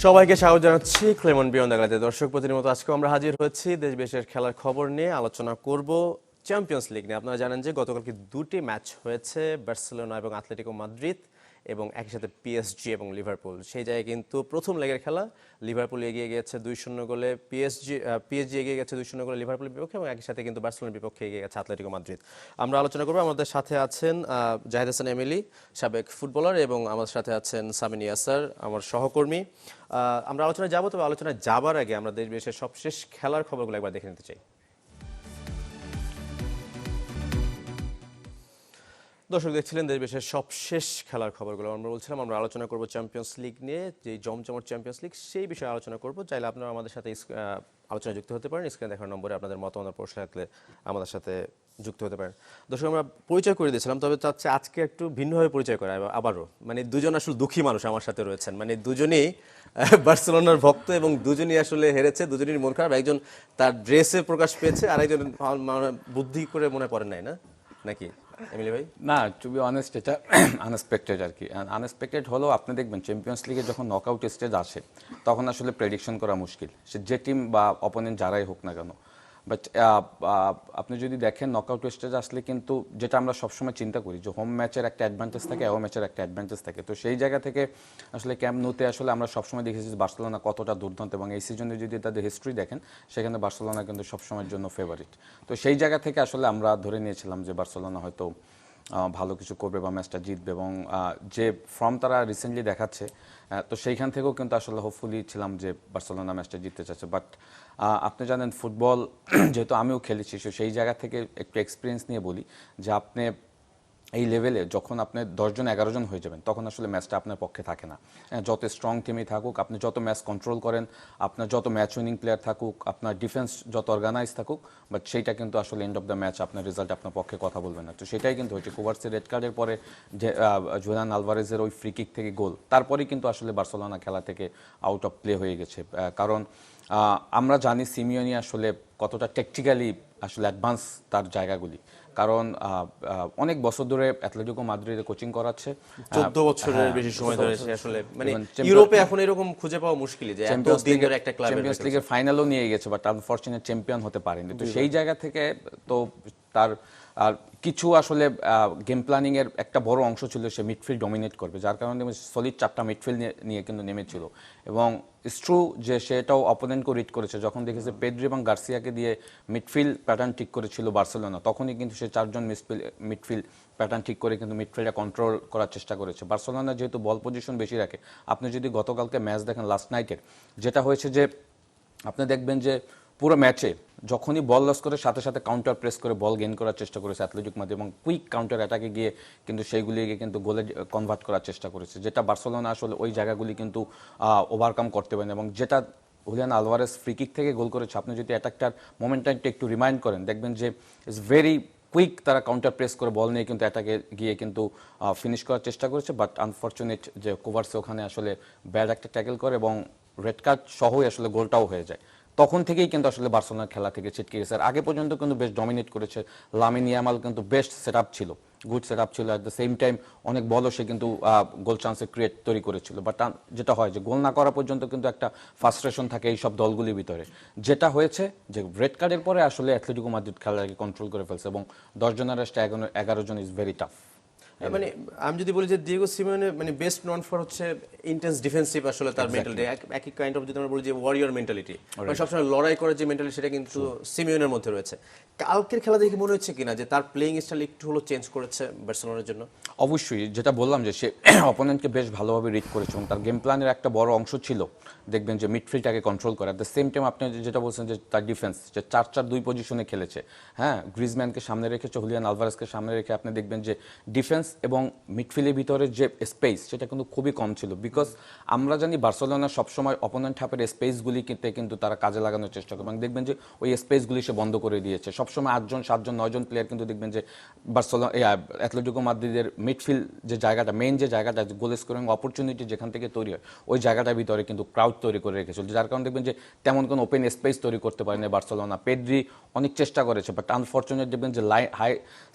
সবাইকে স্বাগত জানাচ্ছি ক্লেমন বিয়ন্ড বাংলাতে। দর্শক প্রতিদিনের মতো আজকে আমরা হাজির হয়েছি দেশ বিদেশের খেলার খবর নিয়ে আলোচনা করব চ্যাম্পিয়ন্স লিগ নিয়ে। আপনারা জানেন যে গতকালকে দুটি ম্যাচ হয়েছে, বার্সেলোনা এবং আতলেটিকো মাদ্রিদ, এবং একই সাথে পিএসজি এবং লিভারপুল। সেই জায়গায় কিন্তু প্রথম লেগের খেলা লিভারপুল এগিয়ে গিয়েছে 2-0 গোলে, পিএসজি এগিয়ে গেছে 2-0 গোলে লিভারপুলের বিপক্ষে, এবং একই সাথে কিন্তু বার্সেলোনার বিপক্ষে এগিয়ে গেছে আতলেটিকো মাদ্রিদ। আমরা আলোচনা করব। আমাদের সাথে আছেন জাহিদ হাসান এমিলি, সাবেক ফুটবলার, এবং আমাদের সাথে আছেন সামিন ইয়াসার, আমার সহকর্মী। আমরা আলোচনায় যাবো, তবে আলোচনায় যাবার আগে আমরা দেশ বিদেশের সবশেষ খেলার খবরগুলো একবার দেখে নিতে চাই। দর্শক দেখছিলেন দেশ বিদেশের সবশেষ খেলার খবরগুলো। আমরা বলছিলাম আমরা আলোচনা করব চ্যাম্পিয়ন্স লিগ নিয়ে, যেই জমজমট চ্যাম্পিয়ন্স লিগ সেই বিষয়ে আলোচনা করব। চাইলে আপনারা আমাদের সাথে আলোচনায় যুক্ত হতে পারেন। স্ক্রিনে দেখার নম্বরে আপনাদের মতামত প্রশ্ন থাকলে আমাদের সাথে যুক্ত হতে পারেন। দর্শক আমরা পরিচয় করে দিয়েছিলাম, তবে চাচ্ছে আজকে একটু ভিন্নভাবে পরিচয় করা আবারও। মানে দুজন আসলে দুঃখী মানুষ আমার সাথে রয়েছেন, মানে দুজনেই বার্সেলোনার ভক্ত এবং দুজনই আসলে হেরেছে, দুজনেরই মন খারাপ। একজন তার ড্রেসে প্রকাশ পেয়েছে, আর একজন বুদ্ধি করে মনে পড়েন নাই, না নাকি এমিলি ভাই? না, টু বি অনেস্ট এটা আনএক্সপেক্টেড আর কি। আনএক্সপেক্টেড হলো, আপনি দেখবেন চ্যাম্পিয়ন্স লিগে যখন নকআউট স্টেজ আসে তখন আসলে প্রেডিকশন করা মুশকিল, সে যে টিম বা অপোনেন্ট যারাই হোক না কেন। বাট আপনি যদি দেখেন নকআউট স্টেজ আসলে কিন্তু যেটা আমরা সবসময় চিন্তা করি যে হোম ম্যাচের একটা অ্যাডভান্টেজ থাকে, অ্যাওয়ে ম্যাচের একটা অ্যাডভান্টেজ থাকে। তো সেই জায়গা থেকে আসলে ক্যাম্প নুতে আসলে আমরা সবসময় দেখেছি যে বার্সেলোনা কতটা দুর্দান্ত, এবং এই সিজনে যদি তাদের হিস্ট্রি দেখেন সেখানে বার্সেলোনা কিন্তু সবসময়ের জন্য ফেভারিট। তো সেই জায়গা থেকে আসলে আমরা ধরে নিয়েছিলাম যে বার্সেলোনা হয়তো ভালো কিছু করবে বা ম্যাচটা জিতবে, এবং যে ফর্ম তারা রিসেন্টলি দেখাচ্ছে, তো সেইখান থেকেও কিন্তু আসলে হোপফুলি ছিলাম যে বার্সেলোনা ম্যাচটা জিততে চাচ্ছে। বাট আপনি জানেন ফুটবল যেহেতু আমিও খেলেছি, সেই জায়গা থেকে একটু এক্সপিরিয়েন্স নিয়ে বলি যে আপনি এই লেভেলে যখন আপনি 10 জন 11 জন হয়ে যাবেন তখন আসলে ম্যাচটা আপনার পক্ষে থাকে না। যত স্ট্রং টিমই থাকুক, আপনি যত ম্যাচ কন্ট্রোল করেন, আপনার যত ম্যাচ উইনিং প্লেয়ার থাকুক, আপনার ডিফেন্স যত অর্গানাইজ থাকুক, বাট সেইটা কিন্তু আসলে এন্ড অফ দ্য ম্যাচ আপনার রেজাল্ট আপনার পক্ষে কথা বলবে না। তো সেটাই কিন্তু হয়েছে। কুভার্সের রেড কার্ডের পরে যে জুলিয়ান আলভারেজের ওই ফ্রি কিক থেকে গোল, তারপরেই কিন্তু আসলে বার্সেলোনা খেলা থেকে আউট অফ প্লে হয়ে গেছে। কারণ আমরা জানি সিমিওনি আসলে কতটা টেকটিক্যালি আসলে অ্যাডভান্স তার জায়গাগুলি, কারণ অনেক বছর ধরে অ্যাটলেটিকো মাদ্রিদে কোচিং করাচ্ছে, 14 বছরের বেশি সময় ধরে। সে আসলে মানে ইউরোপে এখন এরকম খুঁজে পাওয়া মুশকিলই যে চ্যাম্পিয়ন্স লিগের একটা ক্লাব চ্যাম্পিয়ন্স লিগের ফাইনালও নিয়ে গেছে, বাট আনফরচুনেট চ্যাম্পিয়ন হতে পারেনি। তো সেই জায়গা থেকে তো তার আর কিছু আসলে গেম প্ল্যানিং এর একটা বড় অংশ ছিল সে মিডফিল্ড ডমিনেট করবে, যার কারণে সলিড 4টা মিডফিল্ড নিয়ে কিন্তু নেমেছিল। এবং ইটস ট্রু যে সেটাও অপোনেন্টকে রিড করেছে, যখন দেখেছে পেড্রি এবং গার্সিয়াকে দিয়ে মিডফিল্ড প্যাটার্ন ঠিক করেছিল বার্সেলোনা, তখনই কিন্তু সে 4জন মিডফিল্ড প্যাটার্ন ঠিক করে কিন্তু মিডফিল্ডটা কন্ট্রোল করার চেষ্টা করেছে। বার্সেলোনা যেহেতু বল পজিশন বেশি রাখে, আপনি যদি গতকালকে ম্যাচ দেখেন লাস্ট নাইটের, যেটা হয়েছে যে আপনি দেখবেন যে পুরো ম্যাচে যখনই বল লস করে সাথে সাথে কাউন্টার প্রেস করে বল গেইন করার চেষ্টা করেছে অ্যাথলেটিক মাদ্রিদ, এবং কুইক কাউন্টার অ্যাটাকে গিয়ে কিন্তু সেইগুলিকে কিন্তু গোলে কনভার্ট করার চেষ্টা করেছে, যেটা বার্সেলোনা আসলে ওই জায়গাগুলি কিন্তু ওভারকাম করতে পারেন। এবং যেটা হুলিয়ান আলভারেজ ফ্রি কিক থেকে গোল করেছে, আপনি যদি অ্যাটাকটার মোমেন্টামটা একটু রিমাইন্ড করেন দেখবেন যে ইটস ভেরি কুইক, তারা কাউন্টার প্রেস করে বল নিয়ে কিন্তু অ্যাটাকে গিয়ে কিন্তু ফিনিশ করার চেষ্টা করেছে। বাট আনফর্চুনেট যে কোভার্সে ওখানে আসলে ব্যাড একটা ট্যাকেল করে এবং রেড কার্ড সহই আসলে গোলটাও হয়ে যায়। তখন থেকেই কিন্তু আসলে বার্সেলোনার খেলা থেকে ছিটকে গেছে। আর আগে পর্যন্ত কিন্তু বেশ ডমিনেট করেছে। লামিন ইয়ামাল কিন্তু বেস্ট সেট আপ ছিল, গুড সেট আপ ছিল, অ্যাট দ্য সেম টাইম অনেক বলও সে কিন্তু গোল চান্সে ক্রিয়েট তৈরি করেছিল। বাট যেটা হয় যে গোল না করা পর্যন্ত কিন্তু একটা ফ্রাস্ট্রেশন থাকে এই সব দলগুলির ভিতরে। যেটা হয়েছে যে রেড কার্ডের পরে আসলে অ্যাথলেটিকো মাদ্রিদ খেলাটাকে কন্ট্রোল করে ফেলছে, এবং 10 জনের রেস্টে 11 জন ইজ ভেরি টাফ। মানে আমি যদি বলি যে দিয়েগো সিমিওনে মানে বেস্ট নন ফর হচ্ছে ইন্টেন্স ডিফেন্সিভ, আসলে তার মেন্টালিটি একই কাইন্ড অফ, যদি আমরা বলি যে ওয়ারিয়র মেন্টালিটি, মানে সবসময় লড়াই করার যে মেন্টালিটি সেটা কিন্তু সিমিওনের মধ্যে রয়েছে। কালকের খেলা দেখে মনে হচ্ছে কিনা যে তার প্লেইং স্টাইল একটু হলো চেঞ্জ করেছে বার্সেলোনার জন্য? অবশ্যই, যেটা বললাম যে সে অপোনেন্টকে বেশ ভালোভাবে রিড করেছে, এবং তার গেম প্ল্যানের একটা বড় অংশ ছিল দেখবেন যে মিডফিল্ডটাকে কন্ট্রোল করে। অ্যাট দ্য সেম টাইম আপনি যেটা বলছেন যে তার ডিফেন্স, যে 4-4-2 পজিশনে খেলেছে, হ্যাঁ, গ্রিজম্যানকে সামনে রেখেছে, হুলিয়ান আলভারেজকে সামনে রেখে আপনি দেখবেন যে ডিফেন্স এবং মিডফিল্ডের ভিতরে যে স্পেস সেটা কিন্তু খুবই কম ছিল। বিকজ আমরা জানি বার্সেলোনা সবসময় অপোনেন্ট হাফের স্পেসগুলি কিন্তু তারা কাজে লাগানোর চেষ্টা করে, এবং দেখবেন যে ওই স্পেসগুলি সে বন্ধ করে দিয়েছে। সবসময় 8জন 7জন 9জন প্লেয়ার কিন্তু দেখবেন যে বার্সেলোনা অ্যাথলেটিকো মাদ্রিদের মিডফিল্ড যে জায়গাটা, মেইন যে জায়গাটা গোল স্কোরিং অপরচুনিটি যেখান থেকে তৈরি হয়, ওই জায়গাটার ভিতরে কিন্তু ক্রাউড তৈরি করে রেখেছিল, যার কারণে দেখবেন যে তেমন কোনো ওপেন স্পেস তৈরি করতে পারেনি বার্সেলোনা। পেড্রি অনেক চেষ্টা করেছে, বাট আনফর্চুনেট দেখবেন যে হাই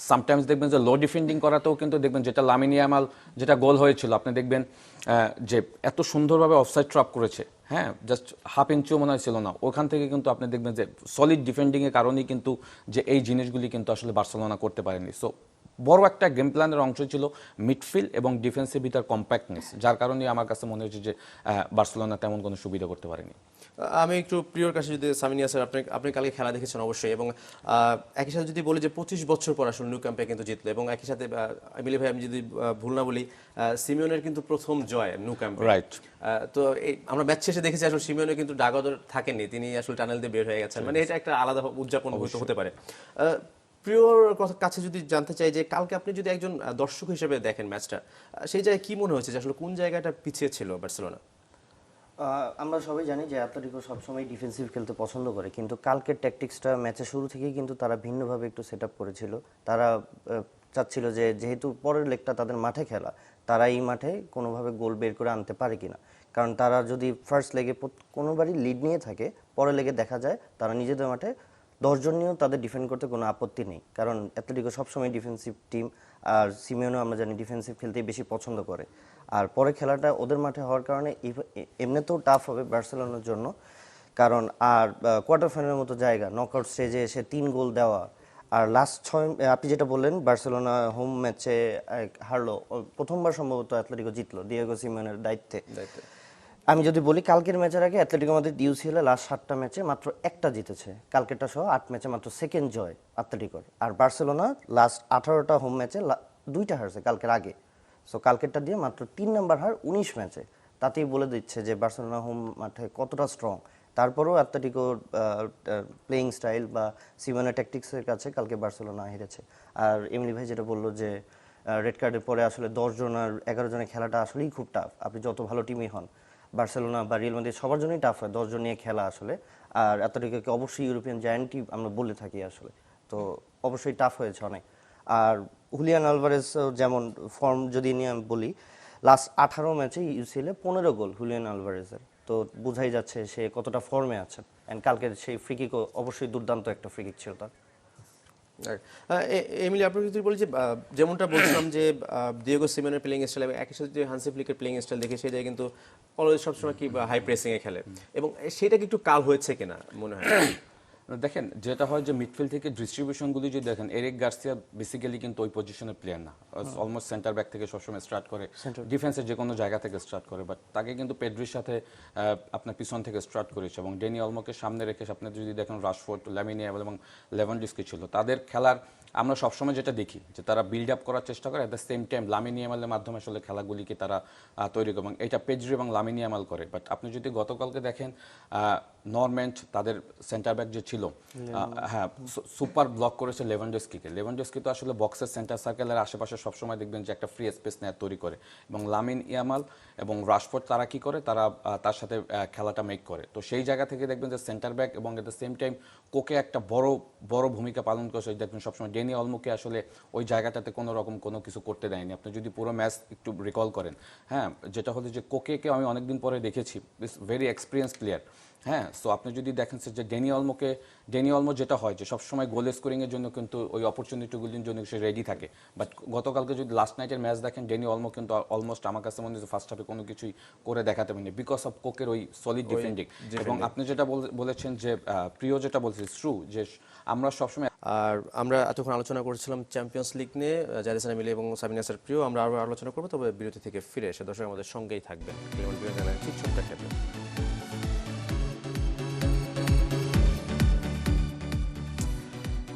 সামটাইমস দেখবেন যে লো ডিফেন্ডিং করাতেও কিন্তু দেখবেন যেটা লামিন ইয়ামাল যেটা গোল হয়েছিল, আপনি দেখবেন যে এত সুন্দরভাবে অফসাইড ট্র্যাপ করেছে, হ্যাঁ, জাস্ট হাফ ইঞ্চিও মনে হয় ছিল না ওখান থেকে, কিন্তু আপনি দেখবেন যে সলিড ডিফেন্ডিংয়ের কারণেই কিন্তু যে এই জিনিসগুলি কিন্তু আসলে বার্সেলোনা করতে পারেনি। সো বড় একটা গেম প্ল্যানের অংশ ছিল মিডফিল্ড এবং ডিফেন্সের ভিতর কম্প্যাক্টনেস, যার কারণে আমার কাছে মনে হচ্ছে যে বার্সেলোনা তেমন কোনো সুবিধা করতে পারেনি। আমি একটু প্রিয়র কাছে যদি সামিনিয়া স্যার, আপনি কালকে খেলা দেখেছেন অবশ্যই, এবং একই সাথে যদি বলি যে 25 বছর পর আসলে ন্যু ক্যাম্পে কিন্তু জিতলো, এবং একই সাথে এমিলি ভাই আমি যদি ভুল না বলি সিমিওনের কিন্তু প্রথম জয় ন্যু ক্যাম্পে, রাইট। তো আমরা ম্যাচ শেষে দেখেছি আসলে সিমিওনে কিন্তু ডাগদর থাকেননি, তিনি আসলে টানেল দিয়ে বের হয়ে গেছেন, মানে এটা একটা আলাদা উদযাপন হতে পারে। প্রিয়র কাছে যদি জানতে চাই যে কালকে আপনি যদি একজন দর্শক হিসেবে দেখেন ম্যাচটা, সেই জায়গায় কি মনে হয়েছে যে আসলে কোন জায়গাটা পিছিয়ে ছিল বার্সেলোনা? আমরা সবাই জানি যে অ্যাটলেটিকো সবসময় ডিফেন্সিভ খেলতে পছন্দ করে, কিন্তু কালকের ট্যাকটিক্সটা ম্যাচের শুরু থেকেই কিন্তু তারা ভিন্নভাবে একটু সেট আপ করেছিল। তারা চাচ্ছিল যে যেহেতু পরের লেগটা তাদের মাঠে খেলা, তারা এই মাঠে কোনোভাবে গোল বের করে আনতে পারে কিনা, কারণ তারা যদি ফার্স্ট লেগে কোনোবারই লিড নিয়ে থাকে, পরের লেগে দেখা যায় তারা নিজেদের মাঠে 10 জন নিয়েও তাদের ডিফেন্ড করতে কোনো আপত্তি নেই, কারণ অ্যাটলেটিকো সবসময় ডিফেন্সিভ টিম, আর সিমিওনও আমরা জানি ডিফেন্সিভ খেলতেই বেশি পছন্দ করে। আর পরে খেলাটা ওদের মাঠে হওয়ার কারণে এমনিতেও টাফ হবে বার্সেলোনার জন্য, কারণ আর কোয়ার্টার ফাইনালের মতো জায়গা, নকআউট স্টেজে এসে 3 গোল দেওয়া, আর লাস্ট 6 আপনি যেটা বললেন বার্সেলোনা হোম ম্যাচে হারলো, প্রথমবার সম্ভবত অ্যাটলেটিকো জিতলো দিয়েগো সিমিওনের দায়িত্বে। আমি যদি বলি কালকের ম্যাচের আগে অ্যাটলেটিকো মাদ্রিদ ইউসিএল লাস্ট 7টা ম্যাচে মাত্র একটা জিতেছে, কালকেরটা সহ 8 ম্যাচে মাত্র সেকেন্ড জয় অ্যাটলেটিকোর। আর বার্সেলোনা লাস্ট 18টা হোম ম্যাচে 2টা হারছে কালকের আগে। সো কালকেরটা দিয়ে মাত্র 3 নাম্বার হার 19 ম্যাচে, তাতেই বলে দিচ্ছে যে বার্সেলোনা হোম মাঠে কতটা স্ট্রং। তারপরেও অ্যাটলেটিকোর প্লেয়িং স্টাইল বা সিমোনে ট্যাকটিক্সের কাছে কালকে বার্সেলোনা হেরেছে। আর এমনি ভাই যেটা বললো যে রেড কার্ডের পরে আসলে 10 জন আর 11 জনের খেলাটা আসলেই খুব টাফ, আপনি যত ভালো টিমই হন, বার্সেলোনা বা রিয়াল মাদ্রিদ সবার জন্যই টাফ হয় 10 জন নিয়ে খেলা আসলে। আর অ্যাটলেটিকোকে অবশ্যই ইউরোপিয়ান জায়ান্টই আমরা বলে থাকি আসলে, তো অবশ্যই টাফ হয়েছে অনেক। আর হুলিয়ান আলভারেজ যেমন ফর্ম যদি নিয়ে আমি বলি, লাস্ট 18 ম্যাচে ইউসিএলে 15 গোল হুলিয়ান আলভারেজের, তো বোঝাই যাচ্ছে সে কতটা ফর্মে আছে। অ্যান্ড কালকের সেই ফ্রিকিকও অবশ্যই দুর্দান্ত একটা ফ্রিকিক ছিল তার। এমিলি, আপনাকে যদি বলি যে যেমনটা বলছিলাম যে দিয়েগো সিমেনের প্লেইং স্টাইল এবং একই সাথে হান্সি ফ্লিকের প্লেইং স্টাইল দেখে সেই জায়গায় কিন্তু অলওয়েজ সবসময় কি হাই প্রেসিংয়ে খেলে, এবং সেটা কি একটু কাল হয়েছে কিনা মনে হয়? দেখেন যেটা হয় যে মিডফিল্ড থেকে ডিস্ট্রিবিউশনগুলি যদি দেখেন, এরিক গার্সিয়া বেসিক্যালি কিন্তু ওই পজিশনের প্লেয়ার না, অলমোস্ট সেন্টার ব্যাক থেকে সবসময় স্টার্ট করে, ডিফেন্সের যে কোনো জায়গা থেকে স্টার্ট করে, বাট তাকে কিন্তু পেড্রির সাথে আপনার পিছন থেকে স্টার্ট করেছে, এবং ডেনি অলমোকে সামনে রেখে আপনি যদি দেখেন রাশফোর্ড, ল্যামিন ইয়ামাল এবং লেভানডস্কি ছিল তাদের খেলার। আমরা সবসময় যেটা দেখি যে তারা বিল্ড আপ করার চেষ্টা করে, at the same time Lamine ইয়ামালের মাধ্যমে আসলে খেলাগুলিকে তারা তৈরি করে, এবং এটা পেড্রি এবং লামিন ইয়ামাল করে। বাট আপনি যদি গতকালকে দেখেন নরম্যান্ট তাদের সেন্টার ব্যাক যে ছিল, হ্যাঁ, সুপার ব্লক করেছে লেভানডস্কিকে। লেভানডস্কি তো আসলে বক্সের সেন্টার সার্কেলের আশেপাশে সবসময় দেখবেন যে একটা ফ্রি স্পেস নেয়ার তৈরি করে, এবং লামিন ইয়ামাল এবং রাশফোর্ড তারা কি করে, তারা তার সাথে খেলাটা মেক করে। তো সেই জায়গা থেকে দেখবেন যে সেন্টার ব্যাক এবং এট দ্য সেম টাইম কোকে একটা বড় ভূমিকা পালন করেছে। দেখবেন সবসময় ডেনি অলমোকে আসলে ওই জায়গাটাতে কোনো রকম কোনো কিছু করতে দেয়নি। আপনি যদি পুরো ম্যাচ একটু রিকল করেন, হ্যাঁ, যেটা হলো যে কোকেকে আমি অনেকদিন পরে দেখেছি, ইস ভেরি এক্সপিরিয়েন্স প্লেয়ার, হ্যাঁ। সো আপনি যদি দেখেন যে ডেনি অলমো যেটা হয় যে সবসময় গোল স্কোরিংয়ের জন্য কিন্তু ওই অপরচুনিটিগুলির জন্য সে রেডি থাকে, বাট গতকালকে যদি লাস্ট নাইটের ম্যাচ দেখেন, ডেনি অলমো কিন্তু অলমোস্ট আমার কাছে মনে হচ্ছে ফার্স্ট হাফে কোনো কিছুই করে দেখাতে পারেনি বিকজ অফ কোকের ওই সলিড ডিফেন্ডিং। এবং আপনি যেটা বলেছেন যে প্রিয় যেটা বলছে ট্রু, যে আমরা সবসময়, আর আমরা এতক্ষণ আলোচনা করেছিলাম চ্যাম্পিয়ন্স লিগ নিয়ে, জারিসান এমিলি এবং সাবিনা স্যার প্রিয়, আমরা আরও আলোচনা করবো, তবে বিরতি থেকে ফিরে এসে দর্শক আমাদের সঙ্গেই থাকবেন। ছোট্ট একটা break।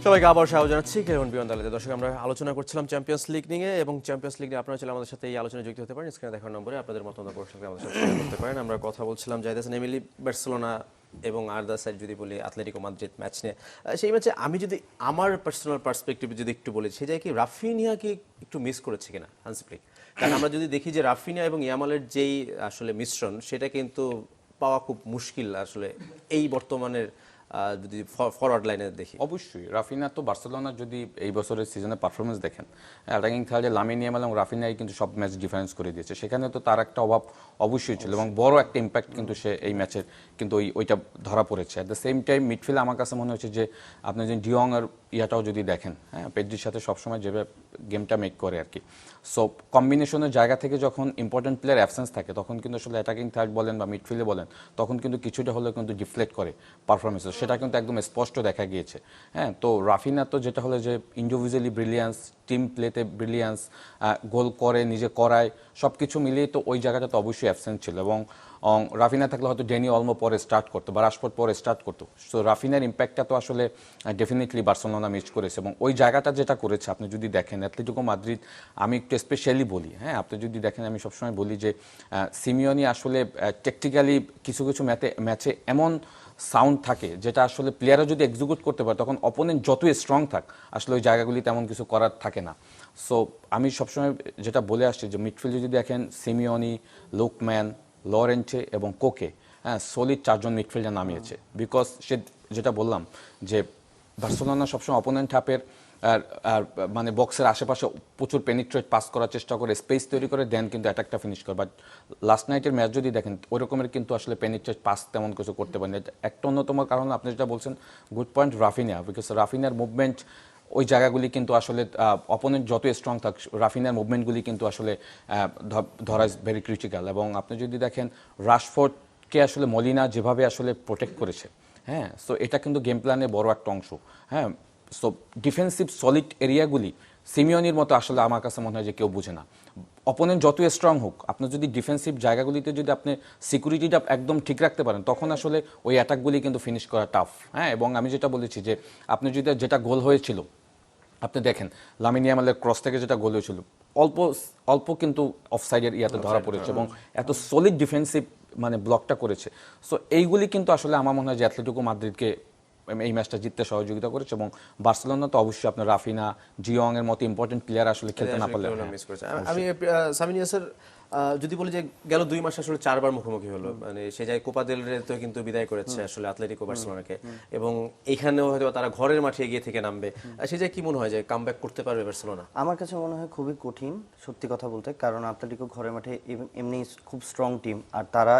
সবাইকে আবার স্বাগত জানাচ্ছি ক্লেমন বিয়ন্ড আলাদা। দর্শক আমরা আলোচনা করছিলাম চ্যাম্পিয়ন্স লিগ নিয়ে, এবং চ্যাম্পিয়ন্স লিগ নিয়ে আপনারা চাইলে আমাদের সাথে এই আলোচনায় যুক্ত হতে পারেন। স্ক্রিনে দেখার নম্বরে আপনাদের মতামত প্রশ্নকে আমাদের সাথে শেয়ার করতে পারেন। আমরা কথা বলছিলাম জাইদাসান এমিলি বার্সেলোনা এবং আদার সাইড যদি বলি অ্যাটলেটিকো মাদ্রিদ ম্যাচ নিয়ে। সেই ম্যাচে আমি যদি আমার পার্সোনাল পার্সপেক্টিভে যদি একটু বলি, সেই জায়গায় কি রাফিনিয়াকে একটু মিস করেছে কিনা হান্সি ফ্লিক? কারণ আমরা যদি দেখি যে রাফিনিয়া এবং ইয়ামালের যেই আসলে মিশ্রণ, সেটা কিন্তু পাওয়া খুব মুশকিল আসলে এই বর্তমানের যদি ফরওয়ার্ড লাইনে দেখি। অবশ্যই রাফিনা তো বার্সেলোনার যদি এই বছরের সিজনের পারফরমেন্স দেখেন, অ্যাটাকিং থার্ডে লামিন ইয়ামাল এবং রাফিনাই কিন্তু সব ম্যাচ ডিফারেন্স করে দিয়েছে, সেখানে তো তার একটা অভাব অবশ্যই ছিল, এবং বড় একটা ইম্প্যাক্ট কিন্তু সে এই ম্যাচের কিন্তু ওইটা ধরা পড়েছে। অ্যাট দ্য সেম টাইম মিডফিল্ডে আমার কাছে মনে হচ্ছে যে আপনি যে ডিয়ং আর ইয়াটাও যদি দেখেন, হ্যাঁ পেড্রির সাথে সবসময় যেভাবে গেমটা মেক করে আর কি। সো কম্বিনেশনের জায়গা থেকে যখন ইম্পর্টেন্ট প্লেয়ার অ্যাবসেন্স থাকে তখন কিন্তু আসলে অ্যাটাকিং থার্ড বলেন বা মিডফিল্ডে বলেন তখন কিন্তু কিছুটা হলেও কিন্তু ডিফ্লেক্ট করে পারফরমেন্সে, সেটা কিন্তু একদম স্পষ্ট দেখা গিয়েছে। হ্যাঁ, তো রাফিনা তো যেটা হলো যে ইন্ডিভিজুয়ালি ব্রিলিয়ান্স, টিম প্লেতে ব্রিলিয়ান্স, গোল করে নিজে করায়, সব কিছু মিলিয়ে তো ওই জায়গাটা তো অবশ্যই অ্যাবসেন্ট ছিল। এবং রাফিনা থাকলে হয়তো ড্যানি অলমো পরে স্টার্ট করতো বা রাশফোর্ড পরে স্টার্ট করতো। সো রাফিনার ইম্প্যাক্টটা তো আসলে ডেফিনেটলি বার্সেলোনা মিস করেছে। এবং ওই জায়গাটা যেটা করেছে আপনি যদি দেখেন অ্যাটলেটিকো মাদ্রিদ, আমি একটু স্পেশালি বলি, হ্যাঁ আপনি যদি দেখেন আমি সবসময় বলি যে সিমিওনি আসলে টেকটিক্যালি কিছু কিছু ম্যাচে এমন সাউন্ড থাকে যেটা আসলে প্লেয়াররা যদি এক্সিকিউট করতে পারে তখন অপোনেন্ট যতই স্ট্রং থাক আসলে ওই জায়গাগুলি তেমন কিছু করার থাকে না। সো আমি সবসময় যেটা বলে আসছি যে মিডফিল্ডে যদি দেখেন সিমিওনি, লুকম্যান, লরেন্টে এবং কোকে, হ্যাঁ সলিড 4 জন মিডফিল্ডে নামিয়েছে। বিকজ সে যেটা বললাম যে বার্সেলোনা সবসময় অপোনেন্ট হাফের আর আর মানে বক্সের আশেপাশে প্রচুর পেনিট্রেট পাস করার চেষ্টা করে, স্পেস তৈরি করে দেন কিন্তু অ্যাটাকটা ফিনিশ করে। বাট লাস্ট নাইটের ম্যাচ যদি দেখেন ওই রকমের কিন্তু আসলে পেনিট্রেট পাস তেমন কিছু করতে পারেন। একটা অন্যতম কারণ আপনি যেটা বলছেন গুড পয়েন্ট রাফিনিয়া, বিকজ রাফিনিয়ার মুভমেন্ট ওই জায়গাগুলি কিন্তু আসলে অপোনেন্ট যত স্ট্রং থাক রাফিনার মুভমেন্টগুলি কিন্তু আসলে ধরা ইজ ভেরি ক্রিটিক্যাল। এবং আপনি যদি দেখেন রাশফোর্ডকে আসলে মলিনা যেভাবে আসলে প্রোটেক্ট করেছে, হ্যাঁ সো এটা কিন্তু গেম প্ল্যানে বড় একটা অংশ। হ্যাঁ, সো ডিফেন্সিভ সলিড এরিয়াগুলি সিমিওনির মতো আসলে আমার কাছে মনে হয় যে কেউ বুঝে না। অপোনেন্ট যতই স্ট্রং হোক আপনি যদি ডিফেন্সিভ জায়গাগুলিতে যদি আপনি সিকিউরিটিটা একদম ঠিক রাখতে পারেন তখন আসলে ওই অ্যাটাকগুলি কিন্তু ফিনিশ করা টাফ। হ্যাঁ, এবং আমি যেটা বলেছি যে আপনি যদি যেটা গোল হয়েছিল আপনি দেখেন লামিন ইয়ামালের ক্রস থেকে যেটা গোল হয়েছিল অল্প অল্প কিন্তু অফসাইডের ইয়াতে ধরা পড়েছে এবং এত সলিড ডিফেন্সিভ মানে ব্লকটা করেছে। সো এইগুলি কিন্তু আসলে আমার মনে হয় যে অ্যাটলেটিকো মাদ্রিদকে এই ম্যাচটা জিততে সহযোগিতা করেছে। এবং বার্সেলোনা তো অবশ্যই আপনার রাফিনা, জিওং এর মতো ইম্পর্টেন্ট প্লেয়ার আসলে খেলতে না পারলে মিস করেছে। আমি সামিনিয়াসের যদি বলি যে গেল 2 মাসে আসলে 4 বার মুখোমুখি হলো, মানে সে যায় কোপা দেল রে তো কিন্তু বিদায় করেছে আসলে আতলেতিকো বার্সেলোনাকে, এবং এখানেও হয়তো তারা ঘরের মাঠে এগিয়ে থেকে নামবে। সে যায় কি মনে হয় যে কামব্যাক করতে পারবে বার্সেলোনা? আমার কাছে মনে হয় খুবই কঠিন সত্যি কথা বলতে, কারণ আতলেটিকো ঘরের মাঠে এমনি খুব স্ট্রং টিম, আর তারা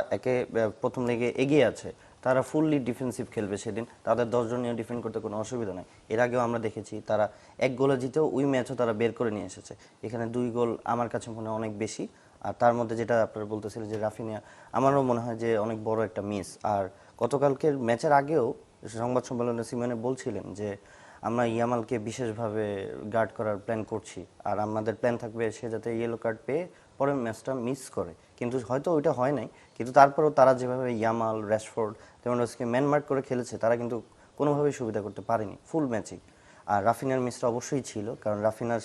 প্রথম লেগে এগিয়ে আছে। তারা ফুললি ডিফেন্সিভ খেলবে সেদিন, তাদের 10 জন নিয়ে ডিফেন্ড করতে কোনো অসুবিধা নেই। এর আগেও আমরা দেখেছি তারা 1 গোলে জিতেও ওই ম্যাচও তারা বের করে নিয়ে এসেছে। এখানে 2 গোল আমার কাছে মনে হয় অনেক বেশি। আর তার মধ্যে যেটা আপনারা বলতেছিলেন যে রাফিনিয়া, আমারও মনে হয় যে অনেক বড় একটা মিস। আর গতকালকের ম্যাচের আগেও সংবাদ সম্মেলনে সিমনে বলছিলেন যে আমরা ইয়ামালকে বিশেষভাবে গার্ড করার প্ল্যান করছি, আর আমাদের প্ল্যান থাকবে সে যাতে ইয়েলো কার্ড পেয়ে পরের ম্যাচটা মিস করে। কিন্তু হয়তো ওইটা হয় নাই, কিন্তু তারপরেও তারা যেভাবে ইয়ামাল, র্যাশফোর্ড, তেমনকে ম্যানমার্ক করে খেলেছে তারা কিন্তু কোনোভাবেই সুবিধা করতে পারেনি ফুল ম্যাচেই। আর রাফিনার মিসটা অবশ্যই ছিল, কারণ রাফিনার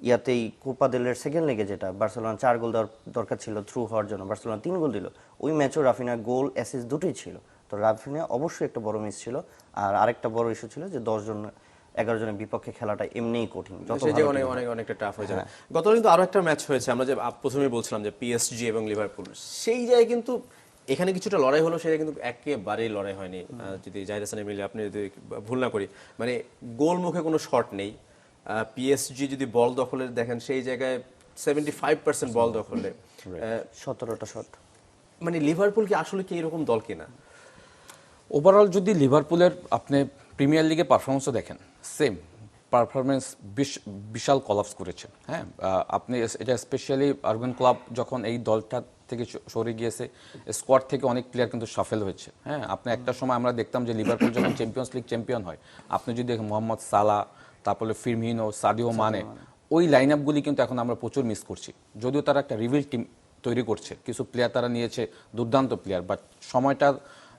ইয়াতেই কোপা দেলের সেকেন্ড লেগে যেটা বার্সেলোনা 4 গোল দেওয়ার দরকার ছিল থ্রু হওয়ার জন্য, বার্সেলোনা 3 গোল দিল। ওই ম্যাচেও রাফিনার গোল অ্যাসিস্ট দুটোই ছিল। তো রাফিনা অবশ্যই একটা বড় মিস ছিল। আর আরেকটা বড় ইস্যু ছিল যে 10 জন 11 জনের বিপক্ষে খেলাটা এমনিই কঠিন, যত সেই যে অনেকটা টাফ হয়ে যাবে। গতকাল কিন্তু আরো একটা ম্যাচ হয়েছে, আমরা যে প্রথমেই বলছিলাম যে পিএসজি এবং লিভারপুল, সেই জায়গায় কিন্তু এখানে কিছুটা লড়াই হলো, সেটা কিন্তু একেবারেই লড়াই হয়নি। যদি জাহিদ হাসান মিলে আপনি যদি ভুল না করি, মানে গোল মুখে কোনো শট নেই। পিএসজি যদি বল দখলের দেখেন সেই জায়গায় 75% বল দখলে, 17টা শট। মানে লিভারপুল কি আসলে কি এরকম দল কিনা? ওভারঅল যদি লিভারপুলের আপনি প্রিমিয়ার লিগে পারফরমেন্সও দেখেন, সেম পারফরমেন্স বিশাল কলাপস করেছে। হ্যাঁ, আপনি এটা স্পেশালি আর্গেন ক্লাব যখন এই দলটা থেকে সরে গিয়েছে, স্কোয়াড থেকে অনেক প্লেয়ার কিন্তু সাফেল হয়েছে। হ্যাঁ, আপনি একটা সময় আমরা দেখতাম যে লিভারপুল যখন চ্যাম্পিয়ন্স লিগ চ্যাম্পিয়ন হয়, আপনি যদি দেখেন মোহাম্মদ সালা, তারপরে ফিরমিনো, সাদিও মানে, ওই লাইন আপগুলি কিন্তু এখন আমরা প্রচুর মিস করছি। যদিও তারা একটা রিভিল টিম তৈরি করছে, কিছু প্লেয়ার তারা নিয়েছে, দুর্দান্ত প্লেয়ার, বাট সময়টা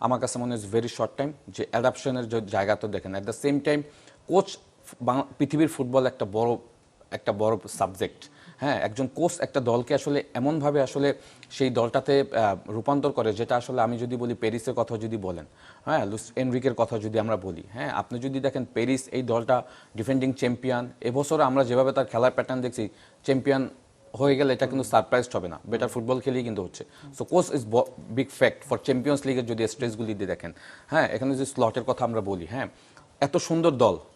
আমার কাছে মনে হয় ভেরি শর্ট টাইম যে অ্যাডাপশনের যে জায়গাটা দেখেন। At the same time coach, পৃথিবীর ফুটবল একটা বড় সাবজেক্ট। হ্যাঁ, একজন কোচ একটা দলকে আসলে এমনভাবে আসলে সেই দলটাতে রূপান্তর করে, যেটা আসলে আমি যদি বলি প্যারিসের কথা যদি বলেন, হ্যাঁ লুইস এনরিকের কথা যদি আমরা বলি, হ্যাঁ আপনি যদি দেখেন প্যারিস এই দলটা ডিফেন্ডিং চ্যাম্পিয়ন, এবছর আমরা যেভাবে তার খেলার প্যাটার্ন দেখছি, চ্যাম্পিয়ন হয়ে গেলে এটা কিন্তু সারপ্রাইজড হবে না, বেটার ফুটবল খেলেই কিন্তু হচ্ছে। So coach is big fact for champions লিগের যদি স্ট্রেসগুলি দিয়ে দেখেন। হ্যাঁ, এখানে যদি স্লটের কথা আমরা বলি, হ্যাঁ এত সুন্দর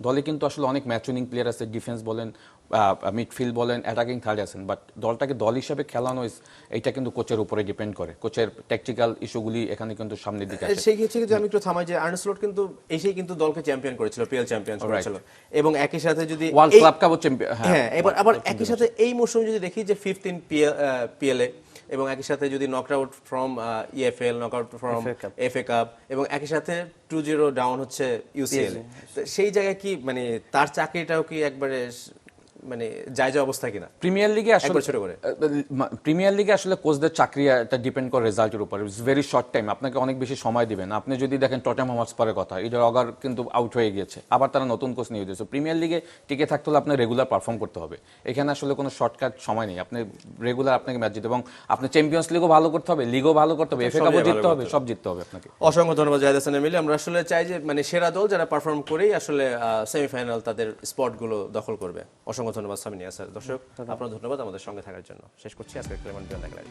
দলে কিন্তু আসলে অনেক ম্যাচ উইনিং প্লেয়ার আছে, ডিফেন্স বলেন, মিডফিল্ড বলেন, অ্যাটাকিং থার্ড আছেন, বাট দলটাকে দল হিসেবে খেলানো এটা কিন্তু কোচের উপরে ডিপেন্ড করে। কোচের ট্যাকটিক্যাল ইস্যুগুলি এখানে কিন্তু সামনের দিকে আসে। সেই ক্ষেত্রে যদি আমি একটু থামাই যে আর্নে স্লট কিন্তু এসেই কিন্তু দলকে চ্যাম্পিয়ন করেছিল, পিএল চ্যাম্পিয়ন করেছিল, এবং একই সাথে যদি ওয়ার্ল্ড ক্লাব কাপও চ্যাম্পিয়ন, হ্যাঁ এবার আবার একই সাথে এই মৌসুমে যদি দেখি যে 5th ইন পিএলএ, এবং একই সাথে যদি knock out from EFL, knock out from FA cup, এবং একই সাথে 2-0 ডাউন হচ্ছে ইউসিএল, সেই জায়গায় কি মানে তার চাকরিটাও কি একবারে মানে জায়জ অবস্থা কিনা প্রিমিয়ার লিগে আসলে ছোট করে? প্রিমিয়ার লিগে আসলে কোচদের চাকরি এটা ডিপেন্ড করে রেজাল্টের উপর। ইটস ভেরি শর্ট টাইম, আপনাকে অনেক বেশি সময় দিবেন। আপনি যদি দেখেন টটেনহাম হটস্পারের কথা, ইডার অগার কিন্তু আউট হয়ে গিয়েছে, আবার তারা নতুন কোচ নিয়ে দিয়েছে। প্রিমিয়ার লিগে টিকে থাকতে হলে আপনার রেগুলার পারফর্ম করতে হবে, এখানে আসলে কোনো শর্টকাট সময় নেই। আপনি রেগুলার আপনাকে ম্যাচ জিতে, এবং আপনি চ্যাম্পিয়ন্স লিগও ভালো করতে হবে, লিগও ভালো করতে হবে, এফএ কাপও জিততে হবে, সব জিততে হবে আপনাকে। অসংখ্য ধন্যবাদ জাহিদ হাসান এমিলি। আমরা আসলে চাই যে মানে সেরা দল যারা পারফর্ম করেই আসলে সেমিফাইনাল তাদের স্পটগুলো দখল করবে। অসংখ্য ধন্যবাদ সামিনিয়া স্যার। দর্শক আপনার ধন্যবাদ আমাদের সঙ্গে থাকার জন্য। শেষ করছি আজকের ক্লেমন বিয়ন্ড দ্য গ্যালারি।